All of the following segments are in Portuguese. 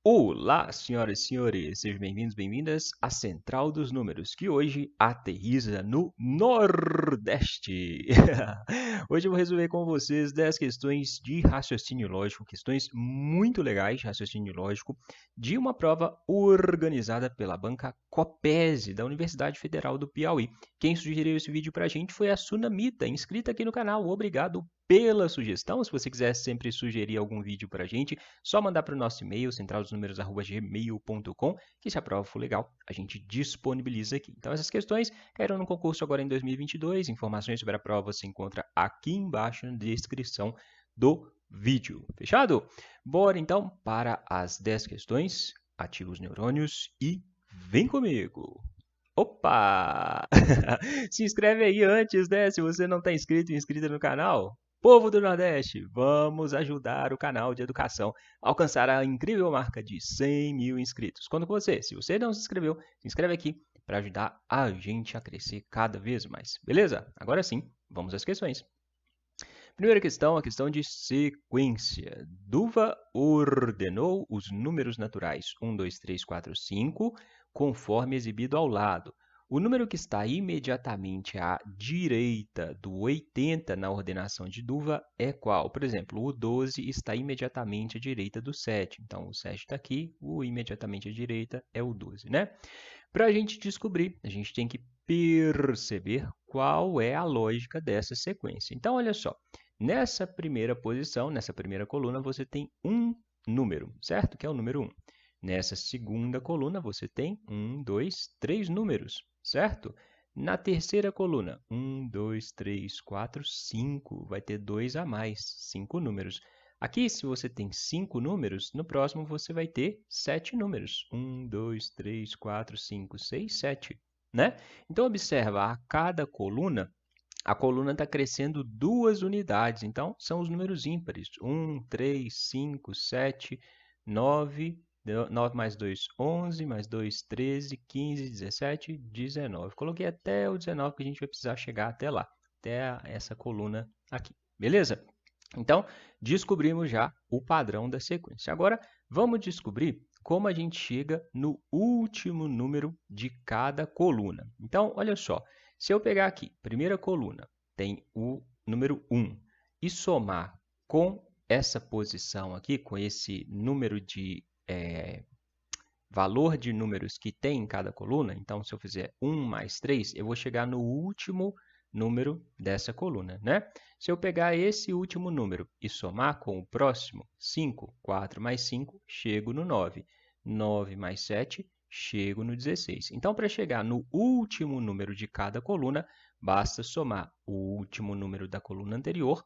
Olá, senhoras e senhores, sejam bem-vindos, bem-vindas à Central dos Números, que hoje aterriza no Nordeste. Hoje eu vou resolver com vocês 10 questões de raciocínio lógico, questões muito legais de raciocínio lógico, de uma prova organizada pela banca Copese, da Universidade Federal do Piauí. Quem sugeriu esse vídeo pra gente foi a Sunamita, inscrita aqui no canal. Obrigado pela sugestão. Se você quiser sempre sugerir algum vídeo pra gente, só mandar para o nosso e-mail, centraldosnumeros@gmail.com, que se a prova for legal, a gente disponibiliza aqui. Então, essas questões caíram no concurso agora em 2022. Informações sobre a prova você encontra aqui embaixo na descrição do vídeo. Fechado? Bora então para as 10 questões. Ativa os neurônios e vem comigo! Opa! Se inscreve aí antes, né? Se você não está inscrito ou inscrita no canal. Povo do Nordeste, vamos ajudar o canal de educação a alcançar a incrível marca de 100 mil inscritos. Conto com você. Se você não se inscreveu, se inscreve aqui para ajudar a gente a crescer cada vez mais. Beleza? Agora sim, vamos às questões. Primeira questão, a questão de sequência. Duva ordenou os números naturais 1, 2, 3, 4, 5, conforme exibido ao lado. O número que está imediatamente à direita do 80 na ordenação de Duva é qual? Por exemplo, o 12 está imediatamente à direita do 7. Então, o 7 está aqui, o imediatamente à direita é o 12, né? Para a gente descobrir, a gente tem que perceber qual é a lógica dessa sequência. Então, olha só. Nessa primeira posição, nessa primeira coluna, você tem um número, certo? Que é o número 1. Nessa segunda coluna, você tem 1, 2, 3 números, certo? Na terceira coluna, 1, 2, 3, 4, 5. Vai ter 2 a mais, 5 números. Aqui, se você tem 5 números, no próximo você vai ter 7 números. 1, 2, 3, 4, 5, 6, 7. Né? Então, observa, a cada coluna, a coluna está crescendo 2 unidades, então são os números ímpares. 1, 3, 5, 7, 9, 9 mais 2, 11, mais 2, 13, 15, 17, 19. Coloquei até o 19, porque a gente vai precisar chegar até lá, até essa coluna aqui. Beleza? Então, descobrimos já o padrão da sequência. Agora, vamos descobrir como a gente chega no último número de cada coluna. Então, olha só. Se eu pegar aqui, primeira coluna, tem o número 1, e somar com essa posição aqui, com esse número de valor de números que tem em cada coluna, então se eu fizer 1 mais 3, eu vou chegar no último número dessa coluna, né? Se eu pegar esse último número e somar com o próximo, 5, 4 mais 5, chego no 9. 9 mais 7, chego no 16. Então, para chegar no último número de cada coluna, basta somar o último número da coluna anterior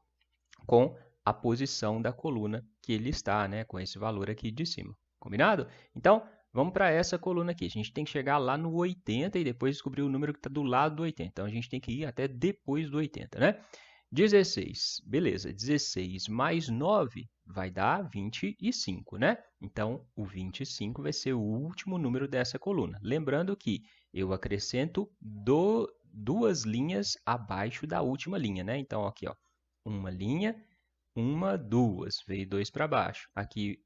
com a posição da coluna que ele está, né, com esse valor aqui de cima. Combinado? Então, vamos para essa coluna aqui. A gente tem que chegar lá no 80 e depois descobrir o número que está do lado do 80. Então, a gente tem que ir até depois do 80, né? 16, beleza. 16 mais 9 vai dar 25, né? Então, o 25 vai ser o último número dessa coluna. Lembrando que eu acrescento duas linhas abaixo da última linha, né? Então, aqui, ó, uma linha, uma, duas, veio 2 para baixo. Aqui,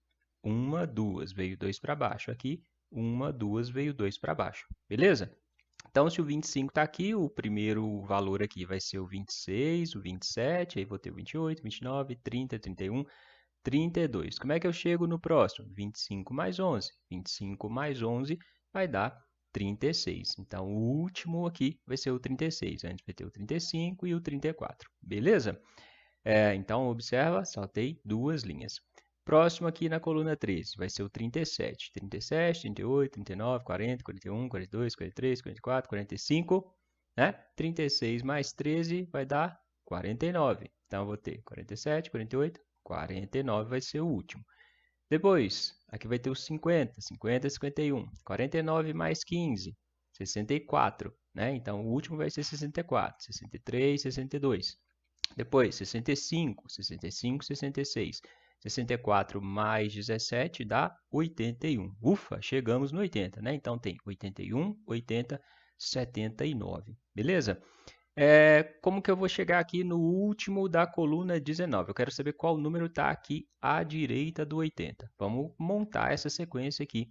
uma, duas, veio 2 para baixo. Aqui, uma, duas, veio 2 para baixo. Beleza? Então, se o 25 está aqui, o primeiro valor aqui vai ser o 26, o 27, aí vou ter o 28, 29, 30, 31, 32. Como é que eu chego no próximo? 25 mais 11. 25 mais 11 vai dar 36. Então, o último aqui vai ser o 36. Antes vai ter o 35 e o 34. Beleza? Então, observa, saltei 2 linhas. Próximo aqui na coluna 13 vai ser o 37. 37, 38, 39, 40, 41, 42, 43, 44, 45. Né? 36 mais 13 vai dar 49. Então, eu vou ter 47, 48, 49 vai ser o último. Depois, aqui vai ter o 50, 50, 51. 49 mais 15, 64. Né? Então, o último vai ser 64, 63, 62. Depois, 65, 65, 66. 64 mais 17 dá 81. Ufa, chegamos no 80, né? Então, tem 81, 80, 79. Beleza? Como que eu vou chegar aqui no último da coluna 19? Eu quero saber qual número está aqui à direita do 80. Vamos montar essa sequência aqui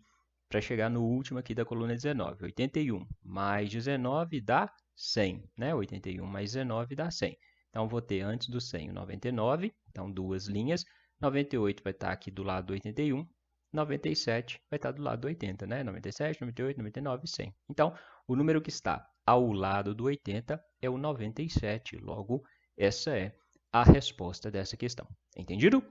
para chegar no último aqui da coluna 19. 81 mais 19 dá 100, né? 81 mais 19 dá 100. Então, vou ter antes do 100 o 99, então duas linhas. 98 vai estar aqui do lado do 81. 97 vai estar do lado do 80, né? 97, 98, 99 e 100. Então, o número que está ao lado do 80 é o 97. Logo, essa é a resposta dessa questão. Entendido?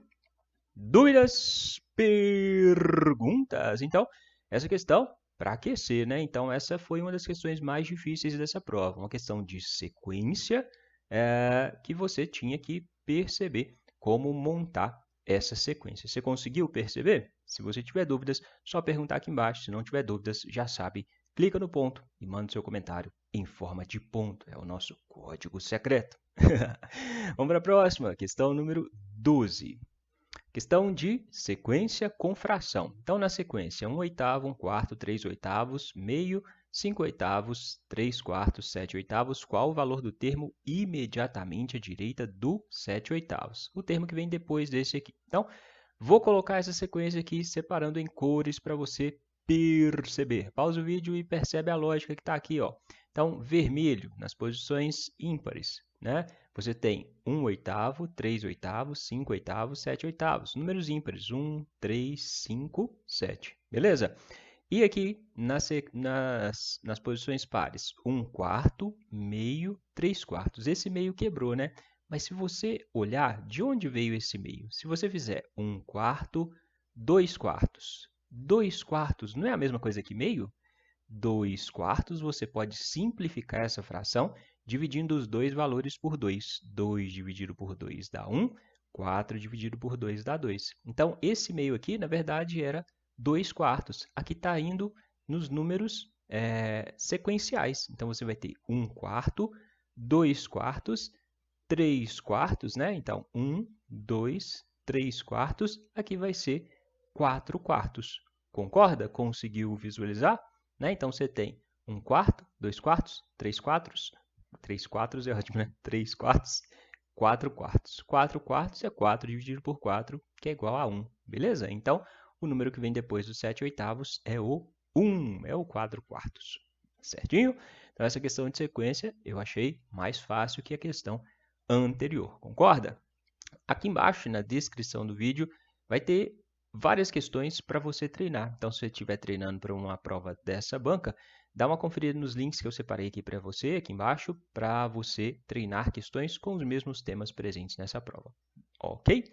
Dúvidas? Perguntas? Então, essa questão para aquecer, né? Então, essa foi uma das questões mais difíceis dessa prova. Uma questão de sequência que você tinha que perceber como montar essa sequência. Você conseguiu perceber? Se você tiver dúvidas, só perguntar aqui embaixo. Se não tiver dúvidas, já sabe, clica no ponto e manda seu comentário em forma de ponto. É o nosso código secreto. Vamos para a próxima, questão número 12. Questão de sequência com fração. Então, na sequência, 1/8, 1/4, 3/8, meio, 5/8, 3/4, 7/8, qual o valor do termo imediatamente à direita do 7/8? O termo que vem depois desse aqui. Então, vou colocar essa sequência aqui separando em cores para você perceber. Pausa o vídeo e percebe a lógica que está aqui, ó. Então, vermelho nas posições ímpares, né? Você tem 1/8, 3/8, 5/8, 7/8. Números ímpares, 1, 3, 5, 7. Beleza? E aqui nas posições pares, 1/4, meio, 3/4. Esse meio quebrou, né? Mas se você olhar de onde veio esse meio, se você fizer 1/4, 2/4. 2/4 não é a mesma coisa que meio? 2/4 você pode simplificar essa fração dividindo os dois valores por 2. 2 dividido por 2 dá 1, 4 dividido por 2 dá 2. Então, esse meio aqui, na verdade, era 2/4. Aqui está indo nos números sequenciais. Então, você vai ter 1/4, 2/4, 3/4, né? Então, 1, 2, 3/4. Aqui vai ser 4/4. Concorda? Conseguiu visualizar? Né? Então, você tem 1/4, 2/4, 3/4, 3/4 é ótimo, né? 3/4, 4/4. 4/4 é 4 dividido por 4, que é igual a 1, beleza? Então, o número que vem depois do 7/8 é o 1, é o 4/4. Certinho? Então, essa questão de sequência eu achei mais fácil que a questão anterior, concorda? Aqui embaixo, na descrição do vídeo, vai ter várias questões para você treinar. Então, se você estiver treinando para uma prova dessa banca, dá uma conferida nos links que eu separei aqui para você, aqui embaixo, para você treinar questões com os mesmos temas presentes nessa prova. Ok?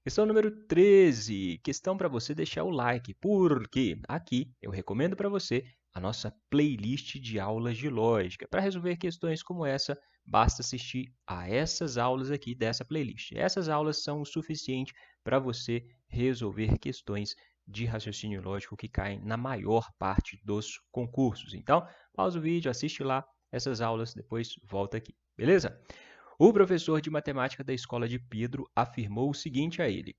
Questão número 13. Questão para você deixar o like, porque aqui eu recomendo para você a nossa playlist de aulas de lógica. Para resolver questões como essa, basta assistir a essas aulas aqui dessa playlist. Essas aulas são o suficiente para você resolver questões de raciocínio lógico que caem na maior parte dos concursos. Então, pausa o vídeo, assiste lá essas aulas, depois volta aqui. Beleza? O professor de matemática da escola de Pedro afirmou o seguinte a ele: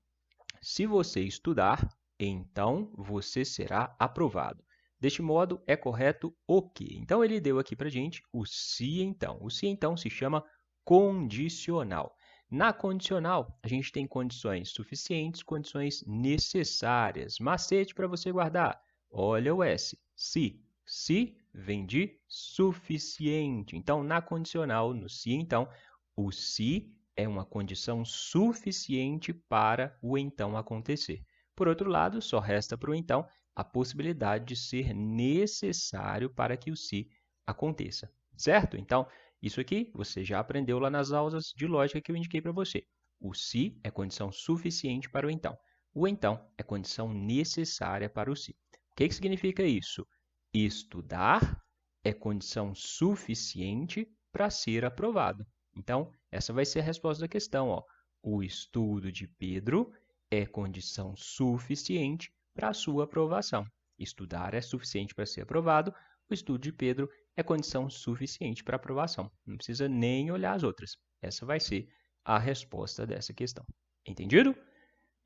se você estudar, então você será aprovado. Deste modo, é correto o quê? Então, ele deu aqui para a gente o se então. O se então se chama condicional. Na condicional, a gente tem condições suficientes, condições necessárias. Macete para você guardar. Olha o S. Se. Se vem de suficiente. Então, na condicional, no se então, o se é uma condição suficiente para o então acontecer. Por outro lado, só resta para o então a possibilidade de ser necessário para que o se aconteça, certo? Então, isso aqui você já aprendeu lá nas aulas de lógica que eu indiquei para você. O se é condição suficiente para o então. O então é condição necessária para o se. O que significa isso? Estudar é condição suficiente para ser aprovado. Então, essa vai ser a resposta da questão. Ó. O estudo de Pedro é condição suficiente para a sua aprovação. Estudar é suficiente para ser aprovado. O estudo de Pedro é condição suficiente para aprovação. Não precisa nem olhar as outras. Essa vai ser a resposta dessa questão. Entendido?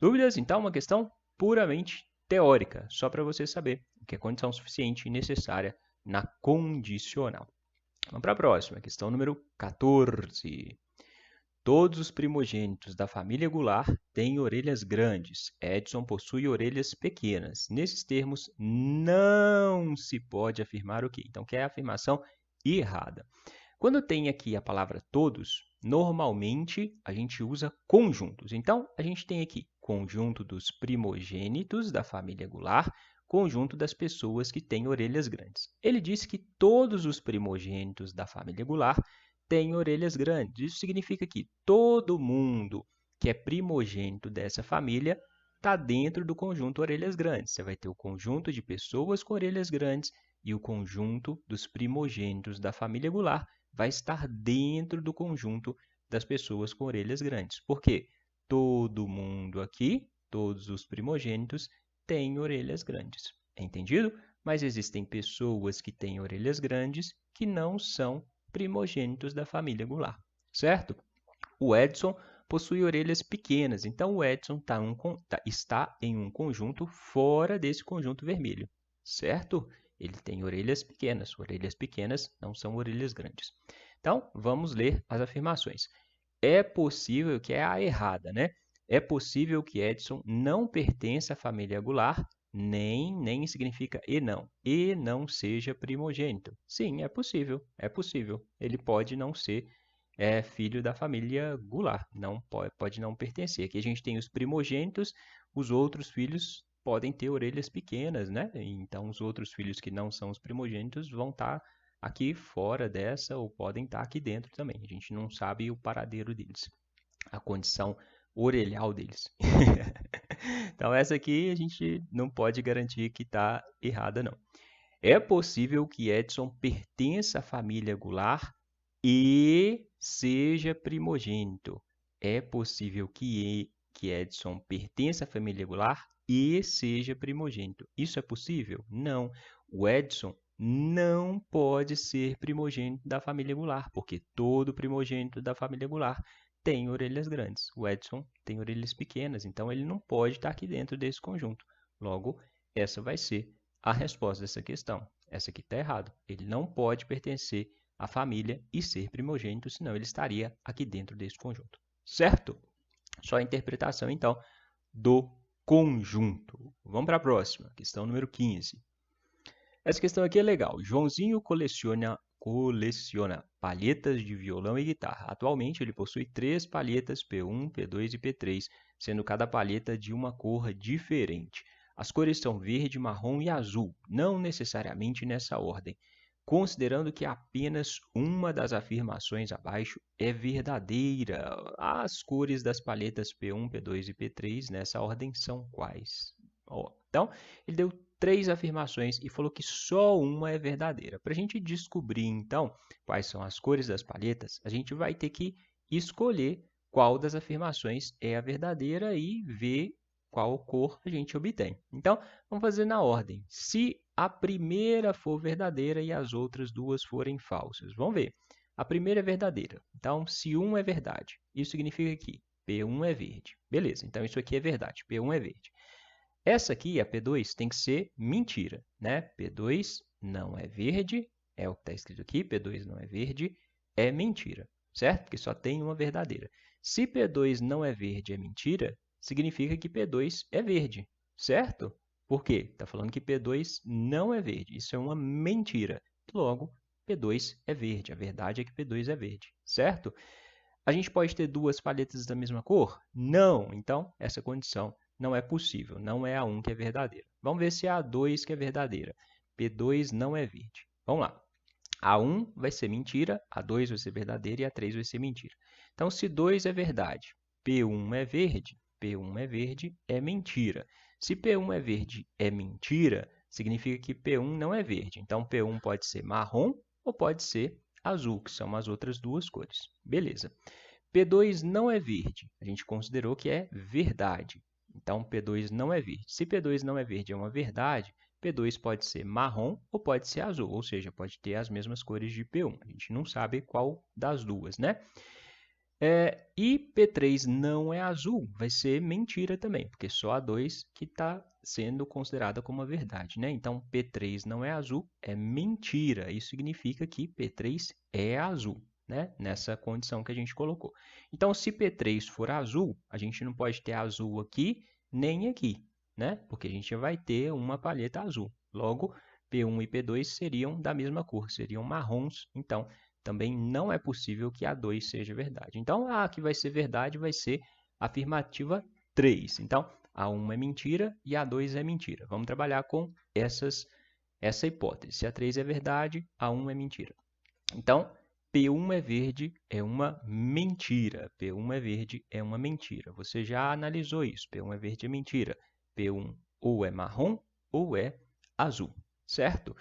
Dúvidas? Então, uma questão puramente teórica, só para você saber o que é condição suficiente e necessária na condicional. Vamos para a próxima, questão número 14. Todos os primogênitos da família Goulart têm orelhas grandes. Edson possui orelhas pequenas. Nesses termos, não se pode afirmar o quê? Então, que é a afirmação errada. Quando tem aqui a palavra todos, normalmente a gente usa conjuntos. Então, a gente tem aqui conjunto dos primogênitos da família Goulart, conjunto das pessoas que têm orelhas grandes. Ele disse que todos os primogênitos da família Goulart têm orelhas grandes. Isso significa que todo mundo que é primogênito dessa família está dentro do conjunto orelhas grandes. Você vai ter o conjunto de pessoas com orelhas grandes e o conjunto dos primogênitos da família Goulart vai estar dentro do conjunto das pessoas com orelhas grandes. Por quê? Todo mundo aqui, todos os primogênitos, têm orelhas grandes. Entendido? Mas existem pessoas que têm orelhas grandes que não são primogênitos da família Goulart, certo? O Edson possui orelhas pequenas, então o Edson está em um conjunto fora desse conjunto vermelho, certo? Ele tem orelhas pequenas não são orelhas grandes. Então, vamos ler as afirmações. É possível, que é a errada, né? É possível que Edson não pertença à família Goulart, nem significa e não seja primogênito. Sim, é possível. Ele pode não ser filho da família Goulart, não pode não pertencer. Aqui a gente tem os primogênitos, os outros filhos podem ter orelhas pequenas, né? Então, os outros filhos que não são os primogênitos vão estar aqui fora dessa ou podem estar aqui dentro também. A gente não sabe o paradeiro deles, a condição orelhal deles. Então, essa aqui a gente não pode garantir que está errada, não. É possível que Edson pertença à família Goulart e seja primogênito. É possível que Edson pertença à família Goulart e seja primogênito. Isso é possível? Não. O Edson não pode ser primogênito da família Goulart, porque todo primogênito da família Goulart tem orelhas grandes. O Edson tem orelhas pequenas, então ele não pode estar aqui dentro desse conjunto. Logo, essa vai ser a resposta dessa questão. Essa aqui está errado. Ele não pode pertencer à família e ser primogênito, senão ele estaria aqui dentro desse conjunto. Certo? Só a interpretação, então, do conjunto. Vamos para a próxima, questão número 15. Essa questão aqui é legal. Joãozinho coleciona palhetas de violão e guitarra. Atualmente, ele possui 3 palhetas P1, P2 e P3, sendo cada palheta de uma cor diferente. As cores são verde, marrom e azul, não necessariamente nessa ordem, considerando que apenas uma das afirmações abaixo é verdadeira. As cores das palhetas P1, P2 e P3 nessa ordem são quais? Então, ele deu 3 afirmações e falou que só uma é verdadeira. Para a gente descobrir, então, quais são as cores das palhetas, a gente vai ter que escolher qual das afirmações é a verdadeira e ver qual cor a gente obtém. Então, vamos fazer na ordem. Se a primeira for verdadeira e as outras duas forem falsas. Vamos ver. A primeira é verdadeira. Então, se 1 é verdade, isso significa que P1 é verde. Beleza, então isso aqui é verdade. P1 é verde. Essa aqui, a P2, tem que ser mentira, né? P2 não é verde, é o que está escrito aqui, P2 não é verde, é mentira, certo? Porque só tem uma verdadeira. Se P2 não é verde, é mentira, significa que P2 é verde, certo? Por quê? Está falando que P2 não é verde, isso é uma mentira. Logo, P2 é verde, a verdade é que P2 é verde, certo? A gente pode ter duas palhetas da mesma cor? Não, então essa condição não é possível, não é a 1 que é verdadeira. Vamos ver se é a 2 que é verdadeira. P2 não é verde. Vamos lá. A 1 vai ser mentira, a 2 vai ser verdadeira e a 3 vai ser mentira. Então, se 2 é verdade, P1 é verde, P1 é verde, é mentira. Se P1 é verde, é mentira, significa que P1 não é verde. Então, P1 pode ser marrom ou pode ser azul, que são as outras duas cores. Beleza. P2 não é verde, a gente considerou que é verdade. Então, P2 não é verde. Se P2 não é verde é uma verdade, P2 pode ser marrom ou pode ser azul, ou seja, pode ter as mesmas cores de P1. A gente não sabe qual das duas, né? E P3 não é azul, vai ser mentira também, porque só a 2 que está sendo considerada como a verdade, né? Então, P3 não é azul, é mentira. Isso significa que P3 é azul, né? Nessa condição que a gente colocou. Então, se P3 for azul, a gente não pode ter azul aqui nem aqui, né? Porque a gente vai ter uma palheta azul. Logo, P1 e P2 seriam da mesma cor, seriam marrons. Então, também não é possível que a 2 seja verdade. Então, a que vai ser verdade vai ser a afirmativa 3. Então, a 1 é mentira e a 2 é mentira. Vamos trabalhar com essa hipótese. Se a 3 é verdade, a 1 é mentira. Então, P1 é verde é uma mentira. P1 é verde é uma mentira. Você já analisou isso. P1 é verde é mentira. P1 ou é marrom ou é azul, certo?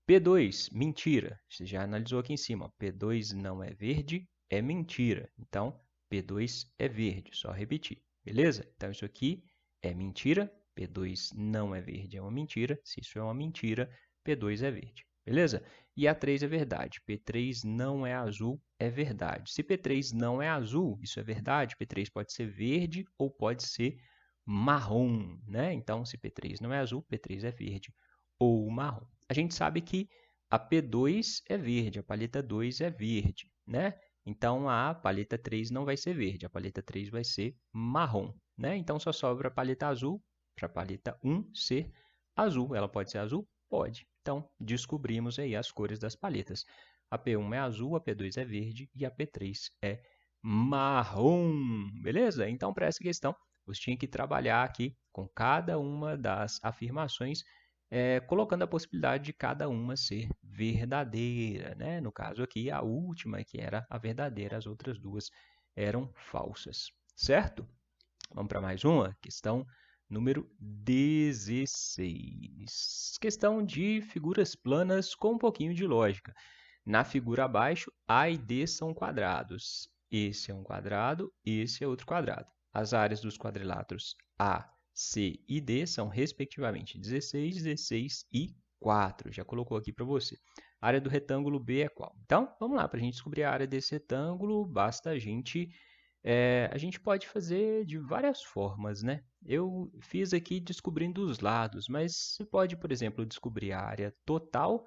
P2, mentira. Você já analisou aqui em cima. P2 não é verde, é mentira. Então, P2 é verde. Só repetir. Beleza? Então, isso aqui é mentira. P2 não é verde, é uma mentira. Se isso é uma mentira, P2 é verde. Beleza? E a 3 é verdade. P3 não é azul, é verdade. Se P3 não é azul, isso é verdade. P3 pode ser verde ou pode ser marrom, né? Então, se P3 não é azul, P3 é verde ou marrom. A gente sabe que a P2 é verde, a palheta 2 é verde, né? Então, a palheta 3 não vai ser verde, a palheta 3 vai ser marrom, né? Então, só sobra a palheta azul para a palheta 1 ser azul. Ela pode ser azul? Pode. Então, descobrimos aí as cores das palhetas. A P1 é azul, a P2 é verde e a P3 é marrom. Beleza? Então, para essa questão, você tinha que trabalhar aqui com cada uma das afirmações, colocando a possibilidade de cada uma ser verdadeira, né? No caso aqui, a última, que era a verdadeira, as outras duas eram falsas, certo? Vamos para mais uma, questão número 16. Questão de figuras planas com um pouquinho de lógica. Na figura abaixo, A e D são quadrados. Esse é um quadrado, esse é outro quadrado. As áreas dos quadriláteros A, C e D são, respectivamente, 16, 16 e 4. Já colocou aqui para você. A área do retângulo B é qual? Então, vamos lá. Para a gente descobrir a área desse retângulo, basta a gente pode fazer de várias formas, né? Eu fiz aqui descobrindo os lados, mas você pode, por exemplo, descobrir a área total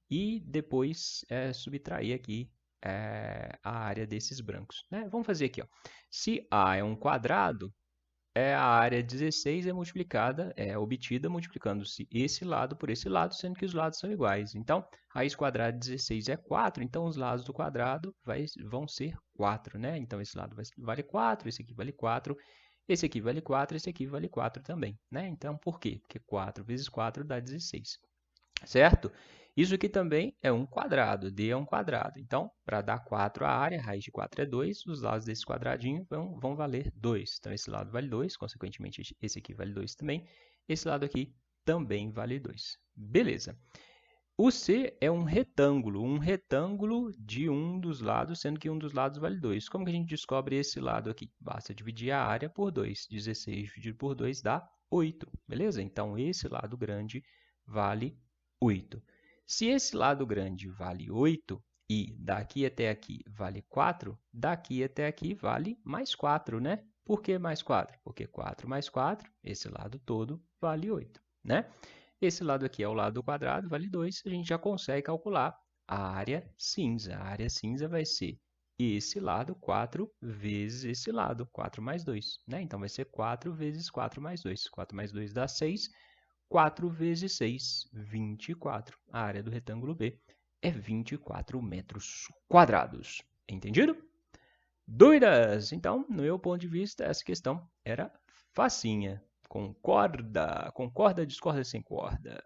e depois subtrair aqui a área desses brancos, né? Vamos fazer aqui, ó. Se A é um quadrado, a área 16 é obtida multiplicando-se esse lado por esse lado, sendo que os lados são iguais. Então, raiz quadrada de 16 é 4, então os lados do quadrado vão ser 4, né? Então, esse lado vale 4, esse aqui vale 4, esse aqui vale 4, esse aqui vale 4 também, né? Então, por quê? Porque 4 vezes 4 dá 16, certo? Isso aqui também é um quadrado, D é um quadrado. Então, para dar 4 a área, a raiz de 4 é 2, os lados desse quadradinho vão valer 2. Então, esse lado vale 2, consequentemente, esse aqui vale 2 também. Esse lado aqui também vale 2. Beleza. O C é um retângulo de um dos lados, sendo que um dos lados vale 2. Como que a gente descobre esse lado aqui? Basta dividir a área por 2. 16 dividido por 2 dá 8, beleza? Então, esse lado grande vale 8. Se esse lado grande vale 8 e daqui até aqui vale 4, daqui até aqui vale mais 4, né? Por que mais 4? Porque 4 mais 4, esse lado todo, vale 8, né? Esse lado aqui é o lado do quadrado, vale 2. A gente já consegue calcular a área cinza. A área cinza vai ser esse lado, 4 vezes esse lado, 4 mais 2, né? Então, vai ser 4 vezes 4 mais 2. 4 mais 2 dá 6. 4 vezes 6, 24. A área do retângulo B é 24 metros quadrados. Entendido? Dúvidas? Então, no meu ponto de vista, essa questão era facinha. Concorda? Concorda, discorda, sem corda.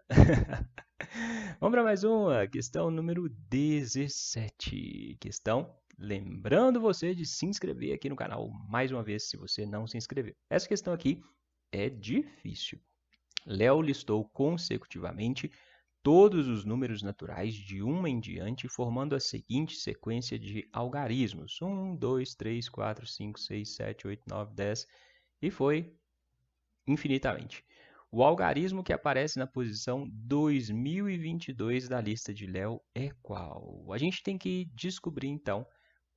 Vamos para mais uma. Questão número 17. Questão, lembrando você de se inscrever aqui no canal mais uma vez, se você não se inscreveu. Essa questão aqui é difícil. Léo listou consecutivamente todos os números naturais de 1 em diante, formando a seguinte sequência de algarismos. 1, 2, 3, 4, 5, 6, 7, 8, 9, 10 e foi infinitamente. O algarismo que aparece na posição 2022 da lista de Léo é qual? A gente tem que descobrir, então,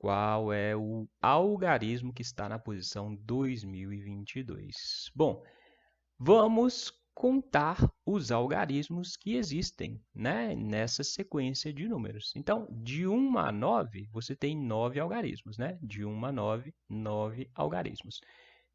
qual é o algarismo que está na posição 2022? Bom, vamos contar os algarismos que existem, né, nessa sequência de números. Então, de 1 a 9, você tem 9 algarismos, né? De 1 a 9, 9 algarismos.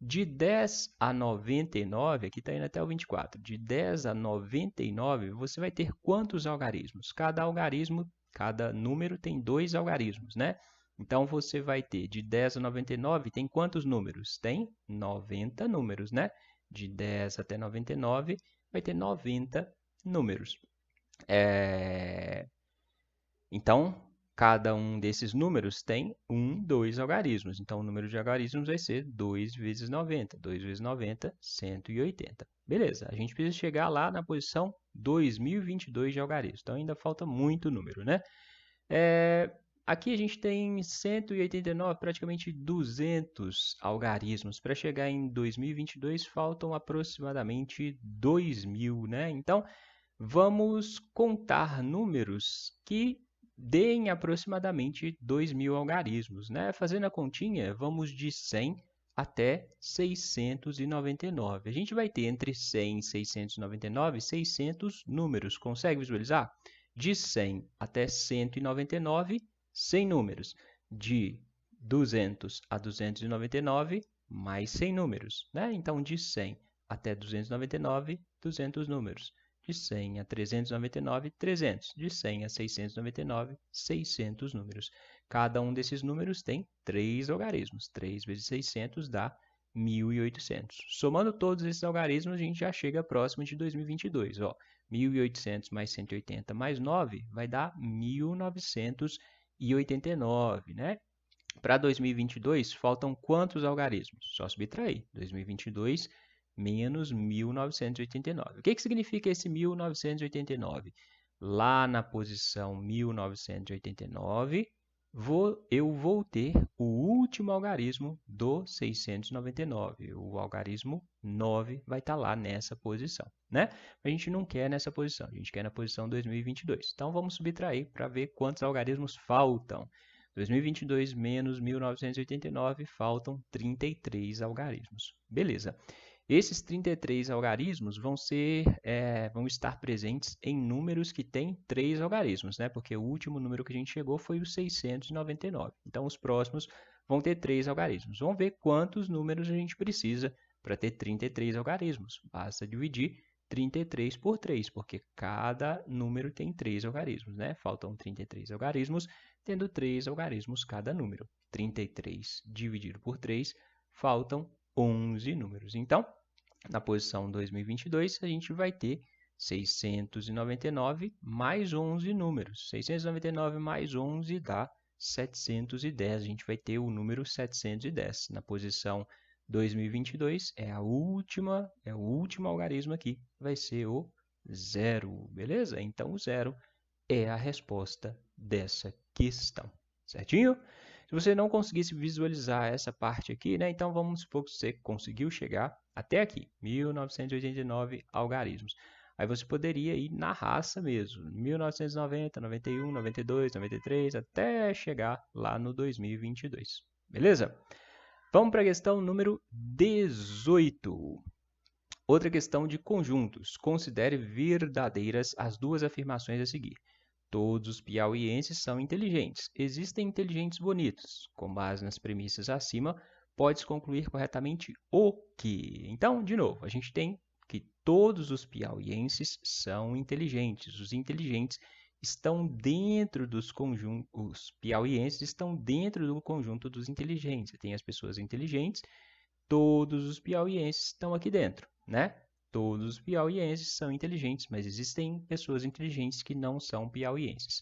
De 10 a 99, aqui está indo até o 24, de 10 a 99, você vai ter quantos algarismos? Cada algarismo, cada número tem 2 algarismos, né? Então, você vai ter de 10 a 99, tem quantos números? Tem 90 números, né? De 10 até 99, vai ter 90 números. Então, cada um desses números tem 2 algarismos. Então, o número de algarismos vai ser 2 vezes 90. 2 vezes 90, 180. Beleza, a gente precisa chegar lá na posição 2022 de algarismos. Então, ainda falta muito número, né? Aqui a gente tem 189, praticamente 200 algarismos. Para chegar em 2022, faltam aproximadamente 2.000, né? Então, vamos contar números que deem aproximadamente 2.000 algarismos, né? Fazendo a continha, vamos de 100 até 699. A gente vai ter entre 100 e 699, 600 números. Consegue visualizar? De 100 até 199, 100 números. De 200 a 299, mais 100 números, né? Então, de 100 até 299, 200 números. De 100 a 399, 300. De 100 a 699, 600 números. Cada um desses números tem 3 algarismos. 3 vezes 600 dá 1.800. Somando todos esses algarismos, a gente já chega próximo de 2022. 1.800 mais 180 mais 9 vai dar 1.989, né? Para 2022, faltam quantos algarismos? Só subtrair. 2022 menos 1989. O que significa esse 1989? Lá na posição 1989, eu vou ter o último algarismo do 699. O algarismo 9 vai estar lá nessa posição, né? A gente não quer nessa posição, a gente quer na posição 2022. Então, vamos subtrair para ver quantos algarismos faltam. 2022 menos 1989, faltam 33 algarismos. Beleza. Esses 33 algarismos vão estar presentes em números que têm 3 algarismos, né? Porque o último número que a gente chegou foi o 699. Então, os próximos vão ter 3 algarismos. Vamos ver quantos números a gente precisa para ter 33 algarismos. Basta dividir 33 por 3, porque cada número tem 3 algarismos, né? Faltam 33 algarismos, tendo 3 algarismos cada número. 33 dividido por 3, faltam 11 números. Então, na posição 2022, a gente vai ter 699 mais 11 números. 699 mais 11 dá 710. A gente vai ter o número 710. Na posição 2022, é o último algarismo aqui, vai ser o 0, beleza? Então, o 0 é a resposta dessa questão, certinho? Se você não conseguisse visualizar essa parte aqui, né? Então, vamos supor que você conseguiu chegar até aqui, 1989 algarismos. Aí você poderia ir na raça mesmo, 1990, 91, 92, 93, até chegar lá no 2022. Beleza? Vamos para a questão número 18. Outra questão de conjuntos. Considere verdadeiras as duas afirmações a seguir. Todos os piauienses são inteligentes. Existem inteligentes bonitos. Com base nas premissas acima, pode-se concluir corretamente o que? Então, de novo, a gente tem que todos os piauienses são inteligentes. Os inteligentes estão dentro dos conjuntos. Os piauienses estão dentro do conjunto dos inteligentes. Tem as pessoas inteligentes, todos os piauienses estão aqui dentro, né? Todos os piauienses são inteligentes, mas existem pessoas inteligentes que não são piauienses.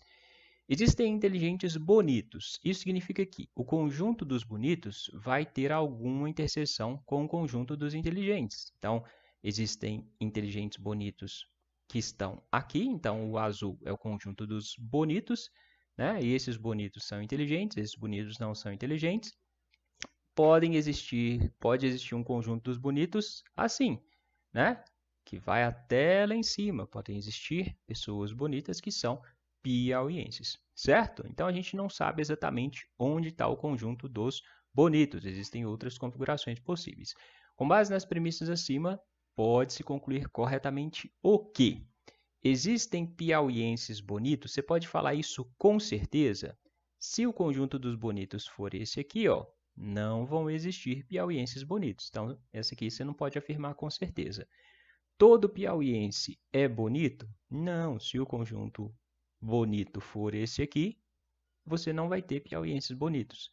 Existem inteligentes bonitos. Isso significa que o conjunto dos bonitos vai ter alguma interseção com o conjunto dos inteligentes. Então, existem inteligentes bonitos que estão aqui. Então, o azul é o conjunto dos bonitos, né? E esses bonitos são inteligentes, esses bonitos não são inteligentes. Pode existir um conjunto dos bonitos assim, né? Que vai até lá em cima. Podem existir pessoas bonitas que são piauienses, certo? Então, a gente não sabe exatamente onde está o conjunto dos bonitos. Existem outras configurações possíveis. Com base nas premissas acima, pode-se concluir corretamente o que? Existem piauienses bonitos? Você pode falar isso com certeza? Se o conjunto dos bonitos for esse aqui, ó, não vão existir piauienses bonitos. Então, essa aqui você não pode afirmar com certeza. Todo piauiense é bonito? Não. Se o conjunto bonito for esse aqui, você não vai ter piauienses bonitos.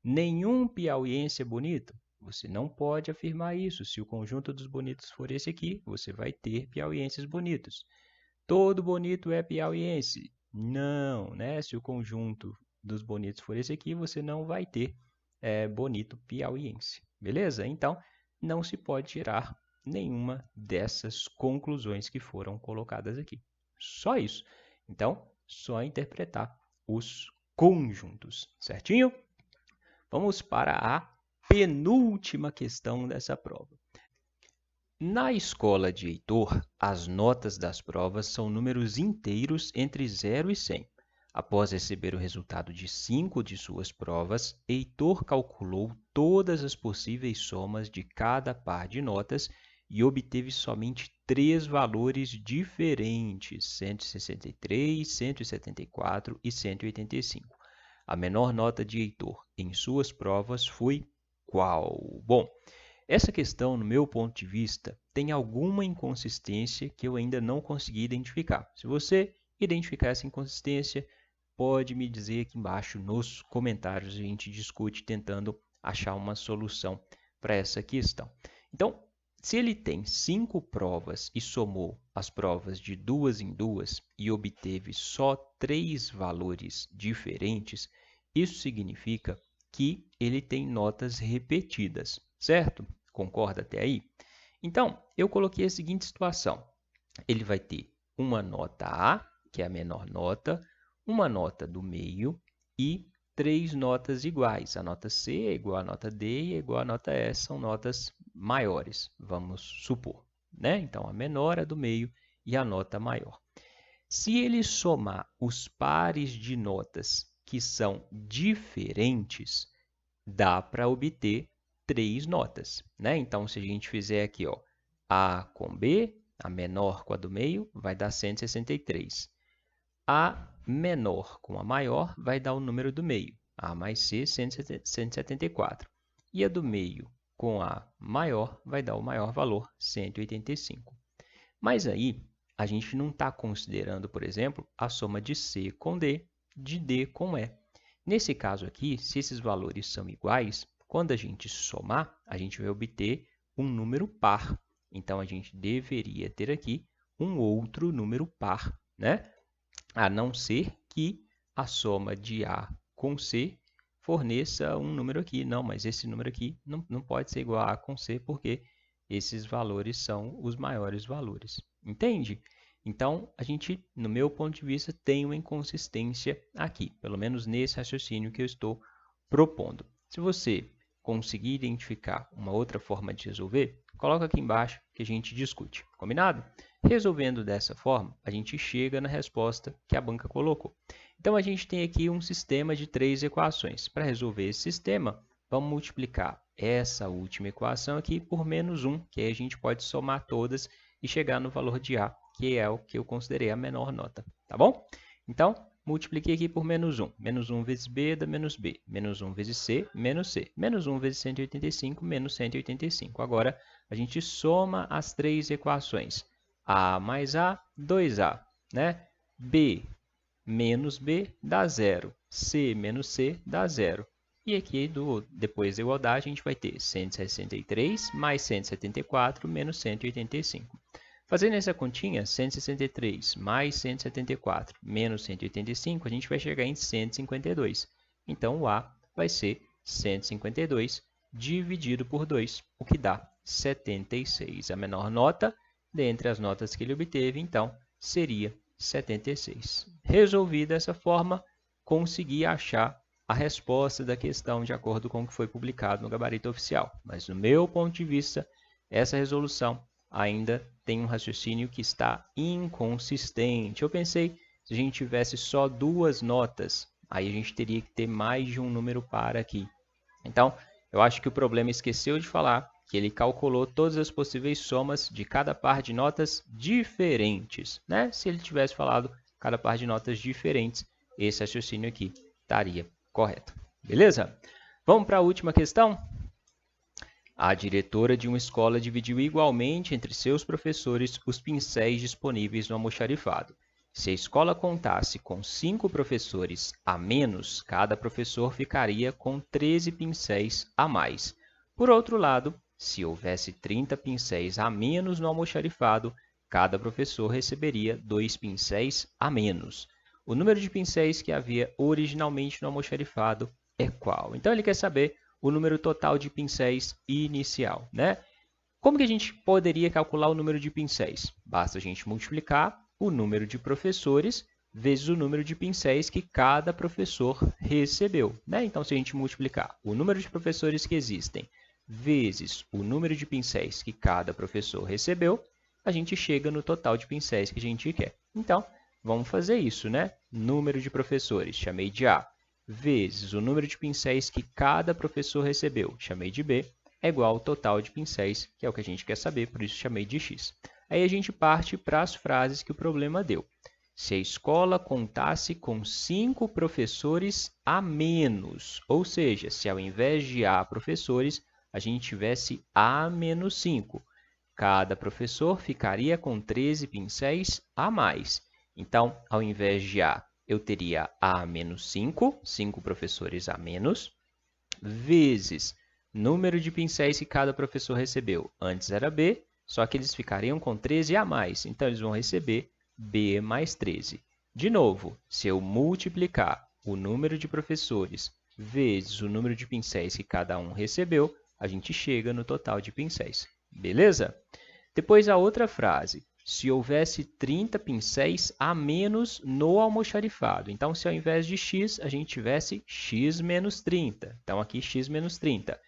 Nenhum piauiense é bonito? Você não pode afirmar isso. Se o conjunto dos bonitos for esse aqui, você vai ter piauienses bonitos. Todo bonito é piauiense? Não, né? Se o conjunto dos bonitos for esse aqui, você não vai ter bonito piauiense. Beleza? Então, não se pode tirar nenhuma dessas conclusões que foram colocadas aqui. Só isso. Então, só interpretar os conjuntos, certinho? Vamos para a penúltima questão dessa prova. Na escola de Heitor, as notas das provas são números inteiros entre 0 e 100. Após receber o resultado de 5 de suas provas, Heitor calculou todas as possíveis somas de cada par de notas e obteve somente 3 valores diferentes, 163, 174 e 185. A menor nota de Heitor em suas provas foi qual? Bom, essa questão, no meu ponto de vista, tem alguma inconsistência que eu ainda não consegui identificar. Se você identificar essa inconsistência, pode me dizer aqui embaixo nos comentários. A gente discute tentando achar uma solução para essa questão. Então, se ele tem 5 provas e somou as provas de 2 em 2 e obteve só 3 valores diferentes, isso significa que ele tem notas repetidas, certo? Concorda até aí? Então, eu coloquei a seguinte situação. Ele vai ter uma nota A, que é a menor nota, uma nota do meio e 3 notas iguais. A nota C é igual à nota D e é igual à nota E, são notas maiores, vamos supor, né? Então, a menor, a do meio e a nota maior. Se ele somar os pares de notas que são diferentes, dá para obter 3 notas, né? Então, se a gente fizer aqui, ó, A com B, a menor com a do meio, vai dar 163. A menor com a maior vai dar o número do meio, A mais C, 174. E a do meio com a maior vai dar o maior valor, 185. Mas aí, a gente não está considerando, por exemplo, a soma de C com D, de D com E. Nesse caso aqui, se esses valores são iguais, quando a gente somar, a gente vai obter um número par. Então, a gente deveria ter aqui um outro número par, né? A não ser que a soma de A com C forneça um número aqui. Não, mas esse número aqui não pode ser igual a A com C, porque esses valores são os maiores valores. Entende? Então, a gente, no meu ponto de vista, tem uma inconsistência aqui, pelo menos nesse raciocínio que eu estou propondo. Se você conseguir identificar uma outra forma de resolver, coloca aqui embaixo que a gente discute. Combinado? Resolvendo dessa forma, a gente chega na resposta que a banca colocou. Então, a gente tem aqui um sistema de 3 equações. Para resolver esse sistema, vamos multiplicar essa última equação aqui por menos 1, que aí a gente pode somar todas e chegar no valor de A, que é o que eu considerei a menor nota, tá bom? Então, multipliquei aqui por menos 1. Menos 1 vezes B dá menos B. Menos 1 vezes C, menos C. Menos 1 vezes 185, menos 185. Agora, a gente soma as 3 equações. A mais A, 2A, né? B menos B dá 0. C menos C dá 0. E aqui, depois da igualdade, a gente vai ter 163 mais 174 menos 185. Fazendo essa continha, 163 mais 174 menos 185, a gente vai chegar em 152. Então, o A vai ser 152 dividido por 2, o que dá 76. A menor nota, dentre as notas que ele obteve, então, seria 76. Resolvida dessa forma, consegui achar a resposta da questão de acordo com o que foi publicado no gabarito oficial. Mas, no meu ponto de vista, essa resolução ainda tem um raciocínio que está inconsistente. Eu pensei Se a gente tivesse só duas notas, aí a gente teria que ter mais de um número par aqui. Então, eu acho que o problema esqueceu de falar que ele calculou todas as possíveis somas de cada par de notas diferentes, né? Se ele tivesse falado cada par de notas diferentes, esse raciocínio aqui estaria correto. Beleza? Vamos para a última questão? A diretora de uma escola dividiu igualmente entre seus professores os pincéis disponíveis no almoxarifado. Se a escola contasse com 5 professores a menos, cada professor ficaria com 13 pincéis a mais. Por outro lado, se houvesse 30 pincéis a menos no almoxarifado, cada professor receberia 2 pincéis a menos. O número de pincéis que havia originalmente no almoxarifado é qual? Então, ele quer saber o número total de pincéis inicial, né? Como que a gente poderia calcular o número de pincéis? Basta a gente multiplicar o número de professores vezes o número de pincéis que cada professor recebeu, né? Então, se a gente multiplicar o número de professores que existem vezes o número de pincéis que cada professor recebeu, a gente chega no total de pincéis que a gente quer. Então, vamos fazer isso, né? Número de professores, chamei de A, vezes o número de pincéis que cada professor recebeu, chamei de B, é igual ao total de pincéis, que é o que a gente quer saber, por isso chamei de X. Aí a gente parte para as frases que o problema deu. Se a escola contasse com 5 professores a menos, ou seja, se ao invés de A professores, a gente tivesse A menos 5, cada professor ficaria com 13 pincéis a mais. Então, ao invés de A, eu teria A menos 5, 5 professores a menos, vezes número de pincéis que cada professor recebeu. Antes era B, só que eles ficariam com 13 a mais, então eles vão receber B mais 13. De novo, se eu multiplicar o número de professores vezes o número de pincéis que cada um recebeu, a gente chega no total de pincéis. Beleza? Depois a outra frase. Se houvesse 30 pincéis a menos no almoxarifado. Então, se ao invés de x, a gente tivesse x menos 30. Então, aqui x menos 30.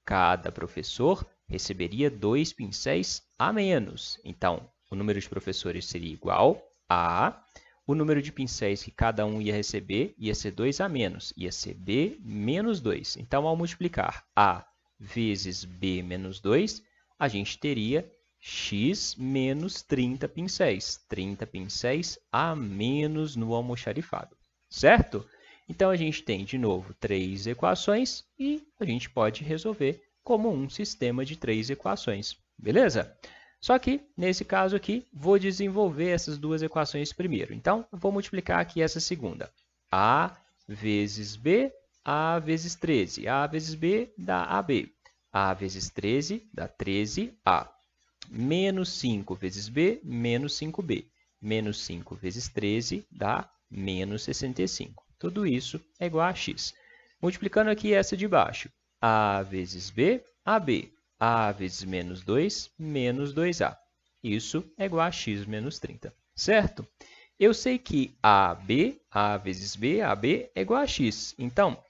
Cada professor receberia 2 pincéis a menos. Então, o número de professores seria igual a... O número de pincéis que cada um ia receber ia ser 2 a menos. Ia ser b menos 2. Então, ao multiplicar a vezes b menos 2, a gente teria x menos 30 pincéis. 30 pincéis a menos no almoxarifado, certo? Então, a gente tem, de novo, 3 equações e a gente pode resolver como um sistema de 3 equações, beleza? Só que, nesse caso aqui, vou desenvolver essas duas equações primeiro. Então, eu vou multiplicar aqui essa segunda. A vezes B, A vezes 13. A vezes B dá AB. A vezes 13 dá 13A. Menos 5 vezes B, menos 5B. Menos 5 vezes 13 dá menos 65. Tudo isso é igual a x. Multiplicando aqui essa de baixo. A vezes B, AB. A vezes menos 2, menos 2A. Isso é igual a x menos 30, certo? Eu sei que AB, A vezes B, AB é igual a x. Então,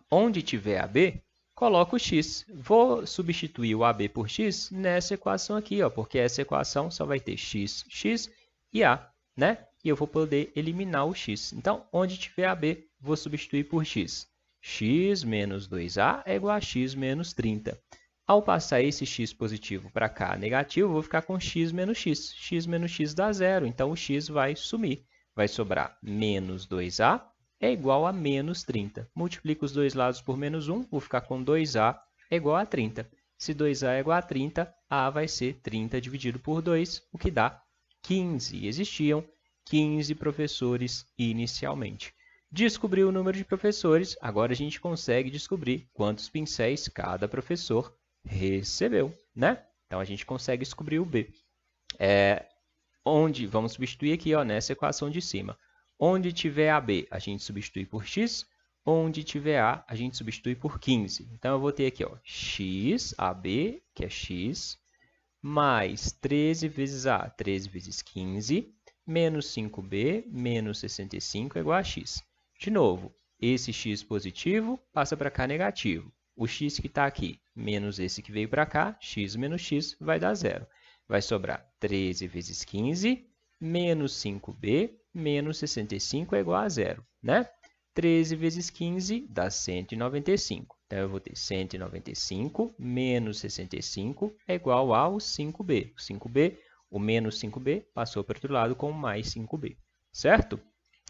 onde tiver AB, coloco o x. Vou substituir o AB por x nessa equação aqui, ó, porque essa equação só vai ter x, x e A, né? E eu vou poder eliminar o x. Então, onde tiver AB, vou substituir por x. X menos 2A é igual a x menos 30. Ao passar esse x positivo para cá negativo, eu vou ficar com x menos x. X menos x dá zero, então o x vai sumir. Vai sobrar menos 2A é igual a menos 30. Multiplico os dois lados por menos 1, vou ficar com 2A é igual a 30. Se 2A é igual a 30, A vai ser 30 dividido por 2, o que dá 15. Existiam 15 professores inicialmente. Descobriu o número de professores, agora a gente consegue descobrir quantos pincéis cada professor recebeu, né? Então, a gente consegue descobrir o B. Vamos substituir aqui, ó, nessa equação de cima. Onde tiver AB, a gente substitui por x. Onde tiver A, a gente substitui por 15. Então, eu vou ter aqui, ó, x, AB, que é x, mais 13 vezes A, 13 vezes 15, menos 5B, menos 65 é igual a x. De novo, esse x positivo passa para cá negativo. O x que está aqui menos esse que veio para cá, x menos x, vai dar zero. Vai sobrar 13 vezes 15, menos 5b, menos 65 é igual a zero, né? 13 vezes 15 dá 195. Então, eu vou ter 195 menos 65 é igual ao 5b. O 5b, o menos 5b, passou para o outro lado com mais 5b, certo?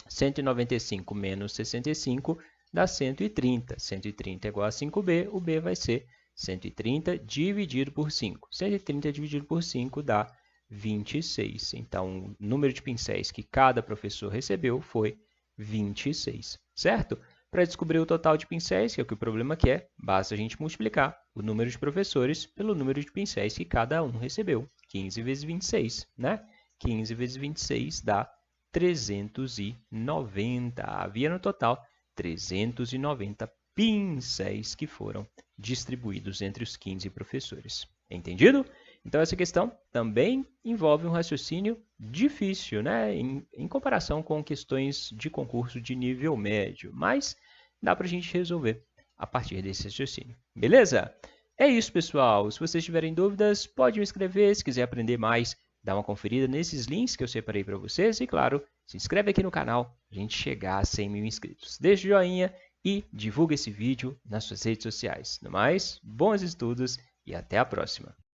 195 menos 65 dá 130. 130 é igual a 5b, o b vai ser 130 dividido por 5. 130 dividido por 5 dá 26. Então, o número de pincéis que cada professor recebeu foi 26, certo? Para descobrir o total de pincéis, que é o que o problema quer, basta a gente multiplicar o número de professores pelo número de pincéis que cada um recebeu. 15 vezes 26, né? 15 vezes 26 dá 390. Havia no total 390 pincéis que foram distribuídos entre os 15 professores. Entendido? Então, essa questão também envolve um raciocínio difícil, né? Em comparação com questões de concurso de nível médio, mas dá para a gente resolver a partir desse raciocínio. Beleza? É isso, pessoal. Se vocês tiverem dúvidas, pode me escrever. Se quiser aprender mais, dá uma conferida nesses links que eu separei para vocês. E, claro, se inscreve aqui no canal para a gente chegar a 100 mil inscritos. Deixe o joinha e divulgue esse vídeo nas suas redes sociais. No mais, bons estudos e até a próxima!